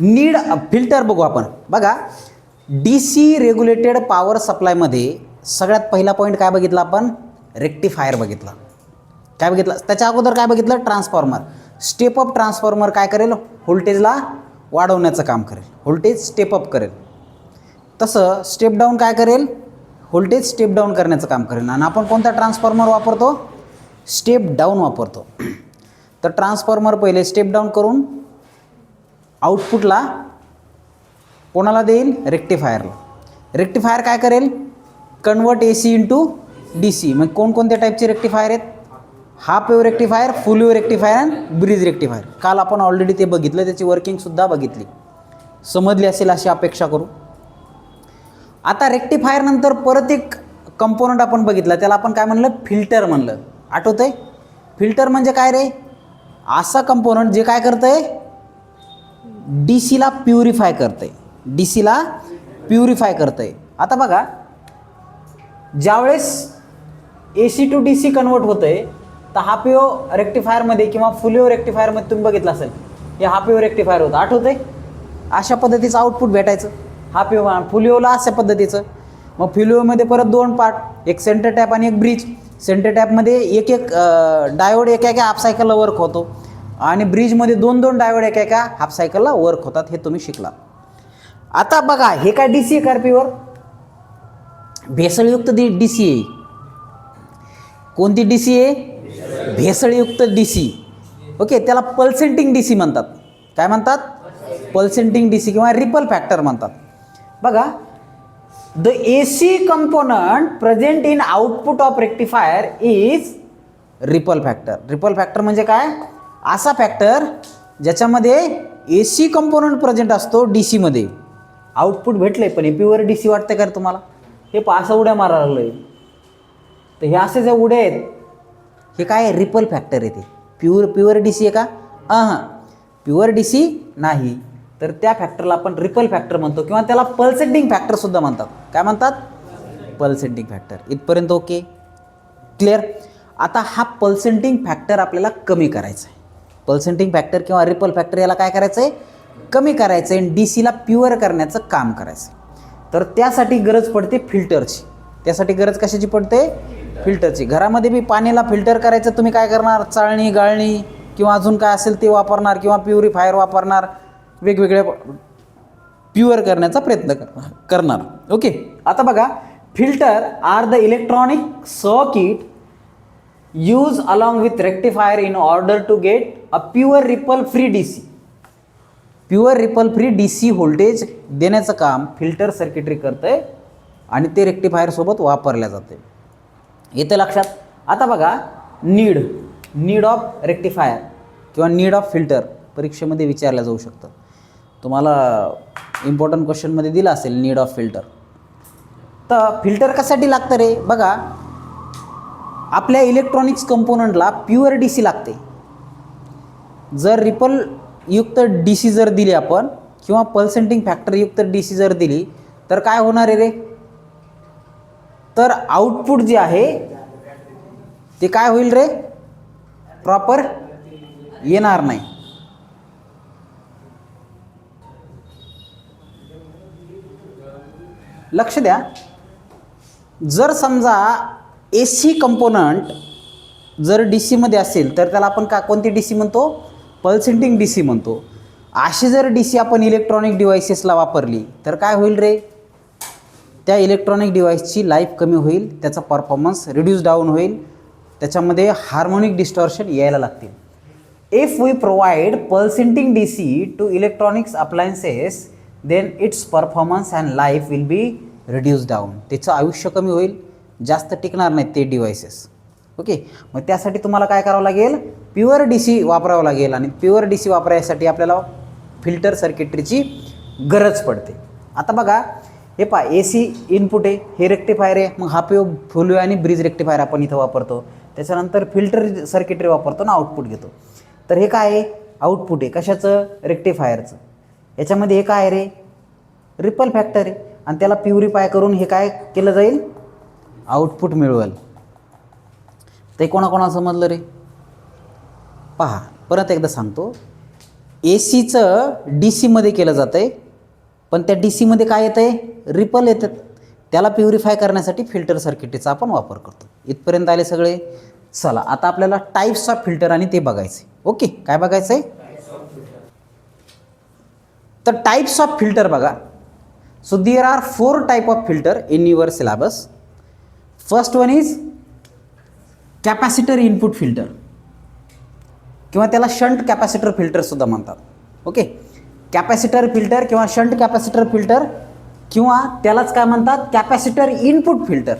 Need filter बघू आपण. बघा DC रेग्युलेटेड पॉवर सप्लायमध्ये सगळ्यात पहिला पॉईंट काय बघितला आपण? रेक्टिफायर बघितला. काय बघितलं? त्याच्या अगोदर काय बघितलं? ट्रान्सफॉर्मर. स्टेप अप ट्रान्सफॉर्मर काय करेल? व्होल्टेजला वाढवण्याचं काम करेल, व्होल्टेज स्टेप अप करेल. तसं स्टेप डाऊन काय करेल? व्होल्टेज स्टेप डाऊन करण्याचं काम करेल. आणि आपण कोणता ट्रान्सफॉर्मर वापरतो? स्टेप डाऊन वापरतो. तर ट्रान्सफॉर्मर पहिले स्टेप डाऊन करून आउटपुटला कोणाला देईल? रेक्टिफायरला. रेक्टिफायर काय करेल? Convert AC into DC. मग कोणकोणत्या टाईपचे रेक्टिफायर आहेत? हाफ वेव्ह रेक्टिफायर, फुल वेव्ह रेक्टिफायर आणि ब्रिज रेक्टिफायर. काल आपण ऑलरेडी ते बघितलं, त्याची वर्किंगसुद्धा बघितली, समजली असेल अशी अपेक्षा करू. आता रेक्टिफायर नंतर परत एक कंपोनंट आपण बघितला, त्याला आपण काय म्हणलं? फिल्टर म्हणलं. आठवतंय? फिल्टर म्हणजे काय रे? असा कंपोनंट जे काय करतंय? DCला प्युरिफाय करतंय. DCला प्युरिफाय करतंय. आता बघा ज्यावेळेस AC टू DC कन्वर्ट होतंय तर हाफ वेव्ह रेक्टिफायरमध्ये किंवा फुल वेव्ह रेक्टिफायरमध्ये तुम्ही बघितलं असेल, हे हाफ वेव्ह रेक्टिफायर होतं. आठवतंय? अशा पद्धतीचं आउटपुट भेटायचं हाफ वेव्ह. फुल वेव्हला अशा पद्धतीचं. मग फुल वेव्हमध्ये परत दोन पार्ट, एक सेंटर टॅप आणि एक ब्रिज. सेंटर टॅपमध्ये एक डायोड एका हाफ सायकलला वर्क होतो आणि ब्रिजमध्ये दोन डायोड एका हाफ सायकलला वर्क होतात. हे तुम्ही शिकला. आता बघा हे काय DC आहे? कार्पीवर भेसळयुक्त DC आहे. कोणती DC आहे? भेसळयुक्त DC. ओके, त्याला पल्सेंटिंग DC म्हणतात. काय म्हणतात? पल्सेंटिंग DC किंवा रिपल फॅक्टर म्हणतात. बघा the AC component present in output of rectifier is ripple factor. Ripple factor म्हणजे काय? असा फॅक्टर ज्याच्यामध्ये AC कंपोनंट प्रेझेंट असतो DC मध्ये. आउटपुट भेटले पण हे प्युअर DC वाटतं का तुम्हाला? हे असं उड्या मारायला लागलोय तर हे असे जे उड्या आहेत हे काय? रिपल फॅक्टर आहे. ते प्युअर DC आहे का? प्युअर DC नाही. तर त्या फॅक्टरला आपण रिपल फॅक्टर म्हणतो किंवा त्याला पल्सेटिंग फॅक्टर सुद्धा म्हणतात. काय म्हणतात? Pulsating factor. इथपर्यंत ओके, क्लिअर? आता हा पल्सेटिंग फॅक्टर आपल्याला कमी करायचा आहे. पल्सेटिंग फॅक्टर किंवा रिपल फॅक्टर याला काय करायचं आहे? कमी करायचं आहे आणि DCला प्युअर करण्याचं काम करायचं आहे. तर त्यासाठी गरज पडते फिल्टरची. त्यासाठी गरज कशाची पडते? फिल्टरची. घरामध्ये बी पाण्याला फिल्टर करायचं तुम्ही काय करणार? चाळणी, गाळणी किंवा अजून काय असेल ते वापरणार किंवा प्युरिफायर वापरणार, वेगवेगळे प्युअर करण्याचा प्रयत्न करणार. ओके, आता बघा filter are the electronic circuit use along with rectifier in order to get a pure ripple free DC. Pure ripple free DC voltage देण्याचं काम फिल्टर सर्किटरी करतंय आणि ते रेक्टिफायर सोबत वापरल्या जाते. येते लक्षात? आता बघा नीड ऑफ रेक्टिफायर किंवा नीड ऑफ फिल्टर परीक्षेमध्ये विचारलं जाऊ शकतं. तुम्हाला इम्पॉर्टंट क्वेश्चनमध्ये दिलं असेल नीड ऑफ फिल्टर. तर फिल्टर कशासाठी लागतं रे? बघा आपल्या इलेक्ट्रॉनिक्स कंपोनंटला प्युअर DC लागते. जर रिपल युक्त DC जर दिली आपण किंवा पल्सेटिंग फॅक्टर युक्त DC जर दिली तर काय होणार आहे रे? तर आउटपुट जे आहे ते काय होईल रे? प्रॉपर येणार नाही. लक्ष द्या. जर समजा AC कंपोनंट जर DC मध्ये असेल तर त्याला आपण कोणती DC म्हणतो? पल्सेटिंग DC म्हणतो. अशी जर DC आपण इलेक्ट्रॉनिक डिव्हाइसेसला वापरली तर काय होईल रे? त्या इलेक्ट्रॉनिक डिव्हाइसची लाईफ कमी होईल, त्याचा परफॉर्मन्स रिड्यूस डाऊन होईल, त्याच्यामध्ये हार्मोनिक डिस्टॉर्शन यायला लागतील. If we provide pulsating DC to electronics appliances then its performance and life will be reduce down. त्याचं आयुष्य कमी होईल, जास्त टिकणार नाहीत ते डिव्हाइसेस. ओके, मग त्यासाठी तुम्हाला काय करावं लागेल? प्युअर DC वापरावं लागेल आणि प्युअर DC वापरायसाठी आपल्याला फिल्टर सर्किटरीची गरज पडते. आता बघा हे AC इनपुट आहे, हे रेक्टिफायर आहे, मग हाफ वेव्ह, फुल वेव्ह आणि ब्रिज रेक्टिफायर आपण इथं वापरतो. त्याच्यानंतर फिल्टर सर्किटरी वापरतो ना, आउटपुट घेतो. तर हे काय आहे? आउटपुट आहे. कशाचं? रेक्टिफायरचं. याच्यामध्ये हे काय आहे रे? रिपल फॅक्टर आहे आणि त्याला प्युरिफाय करून हे काय केलं जाईल? आउटपुट मिळवेल. ते कोणाकोणाला समजलं रे? पहा परत एकदा सांगतो. ए सीचं डी सीमध्ये केलं जातं आहे, पण त्या डी सीमध्ये काय येतं आहे, रिपल येतात. त्याला प्युरिफाय करण्यासाठी फिल्टर सर्किटचा आपण वापर करतो. इथपर्यंत आले सगळे. चला आता आपल्याला टाईप्स ऑफ फिल्टर आणि ते बघायचे. ओके, काय बघायचं आहे, तर टाइप्स ऑफ फिल्टर बघा. So there are 4 type of filter in your syllabus. First one is capacitor input filter किंवा त्याला शंट कॅपॅसिटर फिल्टर सुद्धा म्हणतात. ओके, कॅपॅसिटर फिल्टर किंवा शंट कॅपॅसिटर फिल्टर किंवा त्यालाच काय म्हणतात, कॅपॅसिटर इनपुट फिल्टर.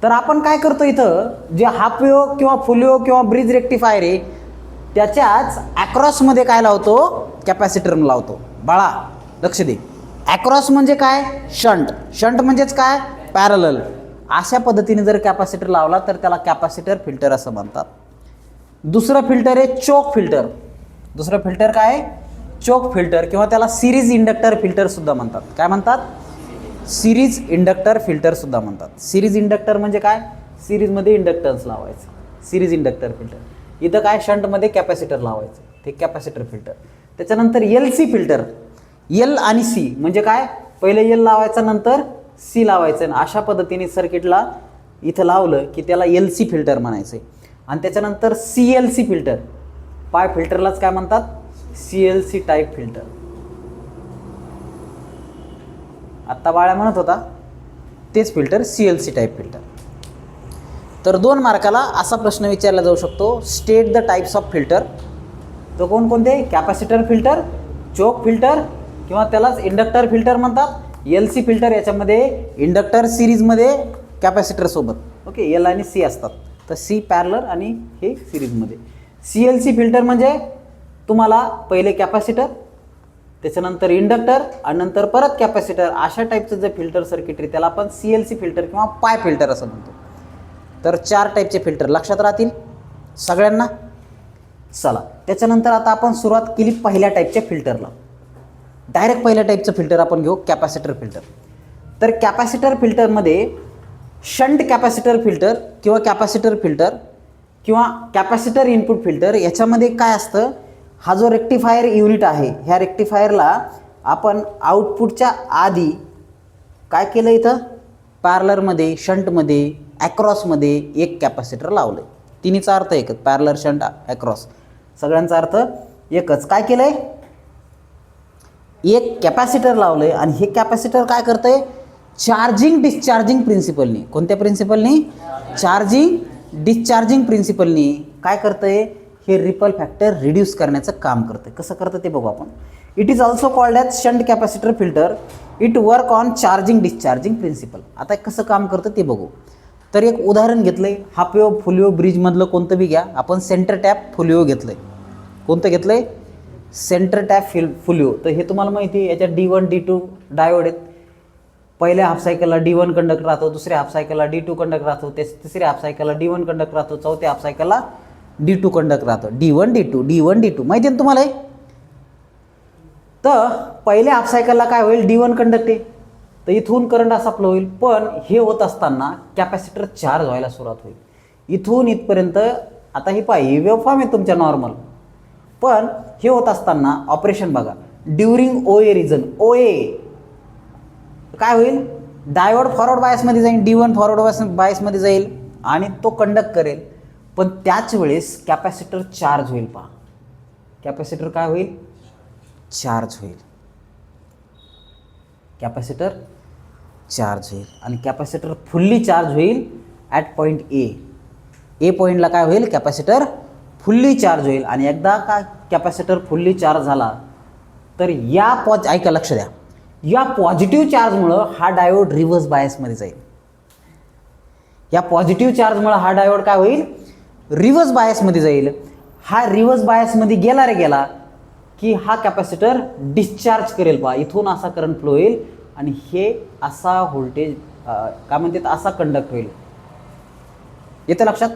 तर आपण काय करतो इथं, जे हाफ वेव्ह किंवा फुल वेव्ह किंवा ब्रिज रेक्टिफायर आहे त्याच्याच ॲक्रॉसमध्ये काय लावतो, कॅपॅसिटर लावतो. बाळा लक्ष दे, ॲक्रॉस म्हणजे काय, शंट. शंट म्हणजेच काय, पॅरलल. अशा पद्धतीने जर कॅपॅसिटर लावला तर त्याला कॅपॅसिटर फिल्टर असं म्हणतात. दुसरं फिल्टर आहे चोक फिल्टर. दुसरं फिल्टर काय आहे, चोक फिल्टर किंवा त्याला सिरीज इंडक्टर फिल्टर सुद्धा म्हणतात. काय म्हणतात, सिरीज इंडक्टर फिल्टर सुद्धा म्हणतात. सिरीज इंडक्टर म्हणजे काय, सिरीजमध्ये इंडक्टन्स लावायचं, सिरीज इंडक्टर फिल्टर. इथं काय, शंटमध्ये कॅपॅसिटर लावायचं, ते कॅपॅसिटर फिल्टर. त्याच्यानंतर एल सी फिल्टर. एल आणि सी म्हणजे काय, पहिले एल लावायचं नंतर सी लावायचं. अशा पद्धतीने सर्किटला इथं लावलं की त्याला एल सी फिल्टर म्हणायचं. आणि त्याच्यानंतर सी एल सी फिल्टर, पाय फिल्टरलाच काय म्हणतात, C L C type filter. आत्ता बाळा म्हणत होता तेच filter, C L C type filter. तर 2 मार्काला असा प्रश्न विचारला जाऊ शकतो, state the types of filter. तो कोणकोणते, कॅपॅसिटर फिल्टर, चोक फिल्टर किंवा त्यालाच इंडक्टर फिल्टर म्हणतात. एल सी फिल्टर याच्यामध्ये इंडक्टर सिरीजमध्ये कॅपॅसिटर सोबत. ओके, एल आणि सी असतात, तर सी पॅरलर आणि हे सिरीजमध्ये. सी एल सी फिल्टर म्हणजे तुम्हाला पहिले कॅपॅसिटर, त्याच्यानंतर इंडक्टर आणि नंतर परत कॅपॅसिटर, अशा टाईपचं जे फिल्टर सर्किटरी त्याला आपण सी एल सी फिल्टर किंवा पाय फिल्टर असं म्हणतो. तर 4 टाईपचे फिल्टर लक्षात राहतील सगळ्यांना. चला त्याच्यानंतर आता आपण सुरुवात केली पहिल्या टाईपच्या फिल्टरला. डायरेक्ट पहिल्या टाईपचं फिल्टर आपण घेऊ, कॅपॅसिटर फिल्टर. तर कॅपॅसिटर फिल्टरमध्ये शंट कॅपॅसिटर फिल्टर किंवा कॅपॅसिटर फिल्टर किंवा कॅपॅसिटर इनपुट फिल्टर याच्यामध्ये काय असतं, हा जो रेक्टिफायर युनिट आहे, ह्या रेक्टिफायरला आपण आउटपुटच्या आधी काय केलं, इथं पॅरलरमध्ये, शंटमध्ये, ॲक्रॉसमध्ये एक कॅपॅसिटर लावलं आहे. तिन्हीचा अर्थ एकच, पॅरलर, शंट, ॲक्रॉस, सगळ्यांचा अर्थ एकच. काय केलं आहे, एक कॅपॅसिटर लावलं आहे आणि हे कॅपॅसिटर काय करतं आहे, चार्जिंग डिस्चार्जिंग प्रिन्सिपलनी. कोणत्या प्रिन्सिपलनी, चार्जिंग डिस्चार्जिंग प्रिन्सिपलनी काय करतं आहे, हे रिपल फॅक्टर रिड्यूस करण्याचं काम करतं. कसं करतं ते बघू आपण. It is also called as shunt capacitor filter. It work on charging discharging principle. आता कसं काम करतं ते बघू. तर एक उदाहरण घेतलं आहे, हाफ वेव्ह फुल वेव्ह ब्रिजमधलं कोणतं बी घ्या. आपण सेंटर टॅप फुल वेव्ह घेतलं आहे. कोणतं घेतलं आहे, सेंटर टॅप फुल वेव्ह. तर हे तुम्हाला माहिती आहे, याच्यात D1 D2 डायोड आहेत. पहिल्या हाफ सायकलला D1 कंडक्ट राहतो, दुसऱ्या हाफ सायकलला D2 कंडक्ट राहतो, तिसऱ्या हाफ सायकलला D1 कंडक्ट राहतो, चौथ्या हाफ सायकलला D2 कंडक्ट राहतो. D1 D2 D1 D2 माहिती आहे ना तुम्हाला. तर पहिल्या हाफ सायकलला काय होईल, D1 कंडक्ट आहे, तर इथून करंट असा फ्लो होईल. पण हे होत असताना कॅपॅसिटर चार्ज व्हायला सुरुवात होईल इथून इथपर्यंत. आता ही पाहिजे वेव्ह फॉर्म आहे तुमच्या नॉर्मल, पण हे होत असताना ऑपरेशन बघा. ड्युरिंग OA रिजन, OA काय होईल, डायोड फॉरवर्ड बायसमध्ये जाईल, D1 फॉरवर्ड बायसमध्ये जाईल आणि तो कंडक्ट करेल. पण त्याच वेळेस कॅपॅसिटर चार्ज होईल. पहा, कॅपॅसिटर काय होईल, चार्ज होईल. कॅपॅसिटर चार्ज होईल आणि कॅपॅसिटर फुल्ली चार्ज होईल ॲट पॉईंट ए पॉईंटला काय होईल, कॅपॅसिटर फुल्ली चार्ज होईल. आणि एकदा का कॅपॅसिटर फुल्ली चार्ज झाला तर या ऐका लक्ष द्या, या पॉझिटिव्ह चार्जमुळं हा डायोड रिव्हर्स बायसमध्ये जाईल. या पॉझिटिव्ह चार्जमुळं हा डायोड काय होईल, रिव्हर्स बायसमध्ये जाईल. हा रिव्हर्स बायसमध्ये गेला रे गेला की हा कॅपॅसिटर डिस्चार्ज करेल. पहा, इथून असा करंट फ्लो होईल आणि हे असा व्होल्टेज काय म्हणतात, असा कंडक्ट होईल. येतं लक्षात.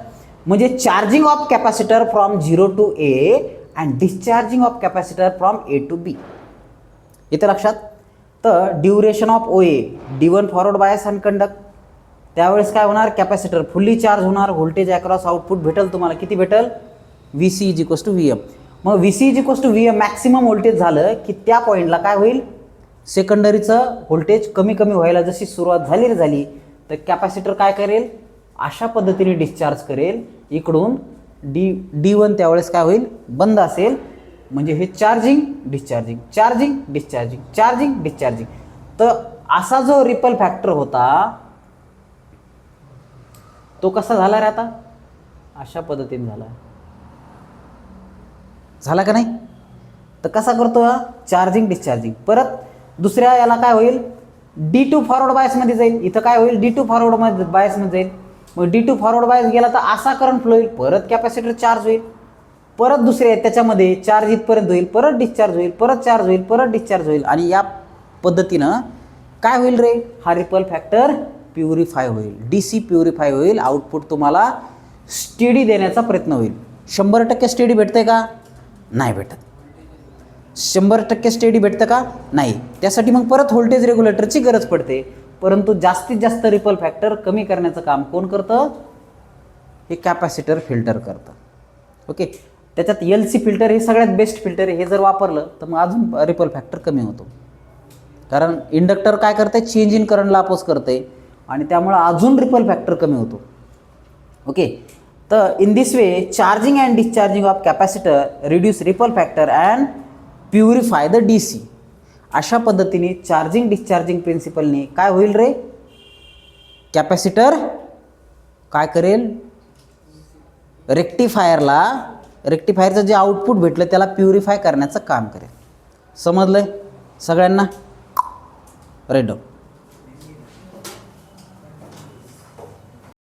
म्हणजे charging of capacitor from 0 to A and discharging of capacitor from A to B. येतं लक्षात. तर duration of OA, D1 forward bias and conduct, त्यावेळेस काय होणार, कॅपॅसिटर फुल्ली चार्ज होणार, व्होल्टेज अक्रॉस आउटपुट भेटेल तुम्हाला. किती भेटेल, VC = VM. मग V C is equals to V maximum voltage झालं की त्या पॉईंटला काय होईल, सेकंडरीचं व्होल्टेज कमी कमी व्हायला जशी सुरुवात झाली तर कॅपॅसिटर काय करेल, अशा पद्धतीने डिस्चार्ज करेल. इकडून D1 त्यावेळेस काय होईल, बंद असेल. म्हणजे हे charging discharging charging discharging charging discharging. तर असा जो रिपल फॅक्टर होता तो कसा झाला रे आता, अशा पद्धतीने झाला का नाही. तर कसा करतो हा, चार्जिंग डिस्चार्जिंग. परत दुसऱ्या याला काय होईल, D2 फॉरवर्ड बायसमध्ये जाईल. इथं काय होईल, D2 फॉरवर्ड बायसमध्ये जाईल. मग D2 फॉरवर्ड बायस गेला तर असा करंट फ्लो होईल, परत कॅपॅसिटर चार्ज होईल. परत दुसरे त्याच्यामध्ये चार्ज इथपर्यंत होईल, परत डिस्चार्ज होईल, परत चार्ज होईल, परत डिस्चार्ज होईल. आणि या पद्धतीनं काय होईल रे, हा रिपल फॅक्टर प्युरिफाय होईल, DC प्युरिफाय होईल. आउटपुट तुम्हाला स्टेडी देण्याचा प्रयत्न होईल. 100% स्टेडी भेटतंय का, नाही भेटत. 100% स्टेडी भेटतं का, नाही. त्यासाठी मग परत व्होल्टेज रेग्युलेटरची गरज पडते. परंतु जास्तीत जास्त रिपल फॅक्टर कमी करण्याचं काम कोण करतं, हे कॅपॅसिटर फिल्टर करतं. ओके. त्याच्यात LC फिल्टर हे सगळ्यात बेस्ट फिल्टर आहे. हे जर वापरलं तर मग अजून रिपल फॅक्टर कमी होतो. कारण इंडक्टर काय करते, चेंज इन करंटला अपोज करते आणि त्यामुळे अजून रिपल फॅक्टर कमी होतो. ओके. तर in this way charging and discharging of capacitor reduce ripple factor and purify the DC. अशा पद्धतीने चार्जिंग डिस्चार्जिंग प्रिन्सिपलने काय होईल रे, कॅपॅसिटर काय करेल, रेक्टिफायरचं जे आउटपुट भेटलं त्याला प्युरिफाय करण्याचं काम करेल. समजलंय सगळ्यांना, रेड.